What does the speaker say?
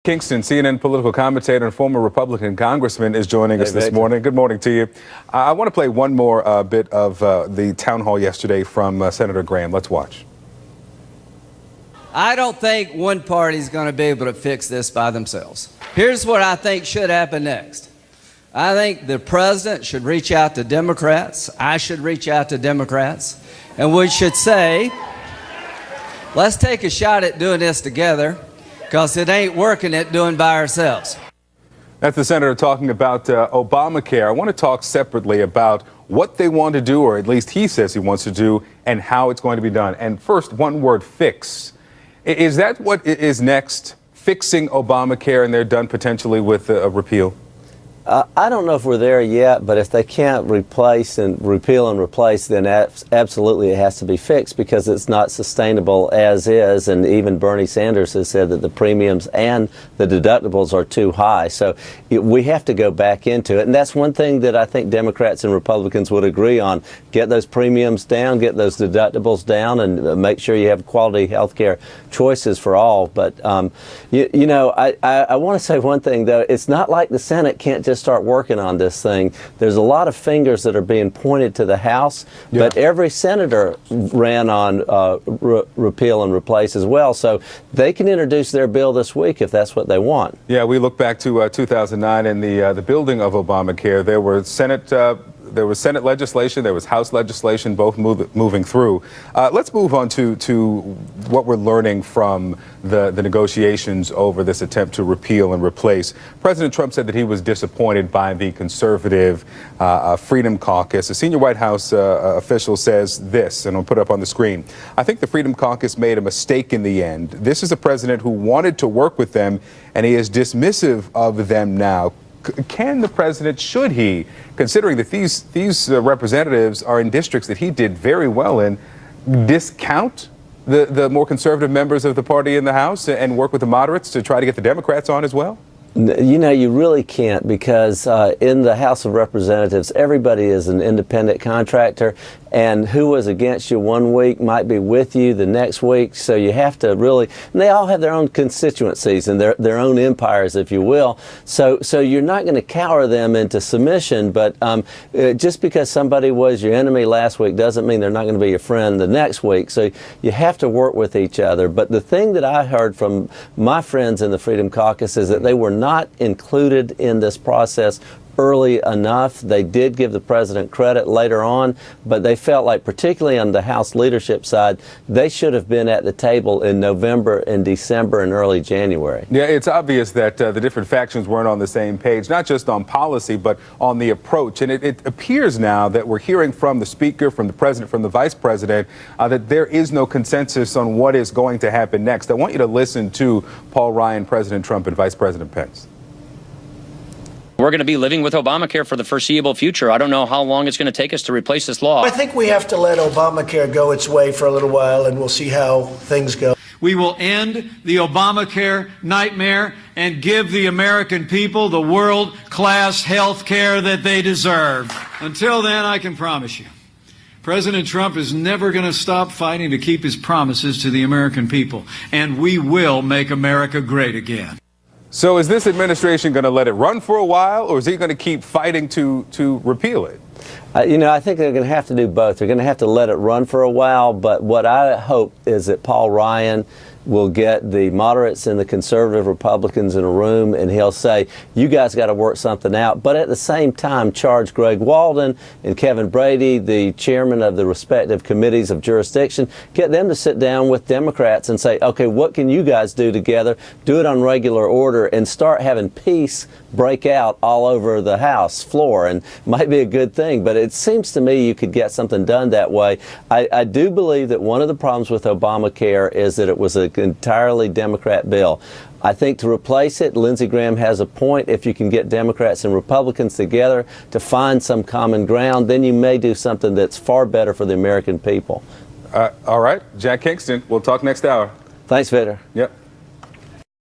Kingston, CNN political commentator and former Republican congressman, is joining us this morning. Good morning to you. I want to play one more bit of the town hall yesterday from Senator Graham. Let's watch. I don't think one party is going to be able to fix this by themselves. Here's what I think should happen next. I think the president should reach out to Democrats. I should reach out to Democrats. And we should say, let's take a shot at doing this together, because it ain't working at doing by ourselves. That's the senator talking about Obamacare. I want to talk separately about what they want to do, or at least he says he wants to do, and how it's going to be done. And first, one word: fix. Is that what is next? Fixing Obamacare, and they're done potentially with a repeal? I don't know if we're there yet, but if they can't replace and repeal and replace, then absolutely it has to be fixed, because it's not sustainable as is. And even Bernie Sanders has said that the premiums and the deductibles are too high. So we have to go back into it. And that's one thing that I think Democrats and Republicans would agree on. Get those premiums down, get those deductibles down, and make sure you have quality health care choices for all. But, I want to say one thing, though. It's not like the Senate can't just start working on this thing. There's a lot of fingers that are being pointed to the House, but every senator ran on repeal and replace as well, so they can introduce their bill this week if that's what they want. Yeah, we look back to 2009 and the building of Obamacare. There was Senate legislation, there was House legislation, both moving through. Let's move on to what we're learning from the negotiations over this attempt to repeal and replace. President Trump said that he was disappointed by the conservative Freedom Caucus. A senior White House official says this, and I'll put it up on the screen. I think the Freedom Caucus made a mistake in the end. This is a president who wanted to work with them, and he is dismissive of them now. Can the president, should he, considering that these representatives are in districts that he did very well in, discount the more conservative members of the party in the House and work with the moderates to try to get the Democrats on as well? You know, you really can't, because in the House of Representatives, everybody is an independent contractor, and who was against you one week might be with you the next week. So you have to really, and they all have their own constituencies and their own empires, if you will. So you're not going to cower them into submission, but just because somebody was your enemy last week doesn't mean they're not going to be your friend the next week. So you have to work with each other. But the thing that I heard from my friends in the Freedom Caucus is that they were not included in this process early enough. They did give the president credit later on, but they felt like, particularly on the House leadership side, they should have been at the table in November and December and early January. Yeah, it's obvious that the different factions weren't on the same page, not just on policy, but on the approach. And it appears now that we're hearing from the Speaker, from the President, from the Vice President, that there is no consensus on what is going to happen next. I want you to listen to Paul Ryan, President Trump, and Vice President Pence. We're going to be living with Obamacare for the foreseeable future. I don't know how long it's going to take us to replace this law. I think we have to let Obamacare go its way for a little while, and we'll see how things go. We will end the Obamacare nightmare and give the American people the world-class health care that they deserve. Until then, I can promise you, President Trump is never going to stop fighting to keep his promises to the American people, and we will make America great again. So is this administration going to let it run for a while, or is he going to keep fighting to repeal it? I think they're going to have to do both. They're going to have to let it run for a while, but what I hope is that Paul Ryan will get the moderates and the conservative Republicans in a room, and he'll say, you guys got to work something out. But at the same time, charge Greg Walden and Kevin Brady, the chairman of the respective committees of jurisdiction, get them to sit down with Democrats and say, okay, what can you guys do together? Do it on regular order and start having peace break out all over the House floor. And it might be a good thing, but it seems to me you could get something done that way. I do believe that one of the problems with Obamacare is that it was an entirely Democrat bill. I think to replace it, Lindsey Graham has a point. If you can get Democrats and Republicans together to find some common ground, then you may do something that's far better for the American people. All right. Jack Kingston, we'll talk next hour. Thanks, Victor. Yep.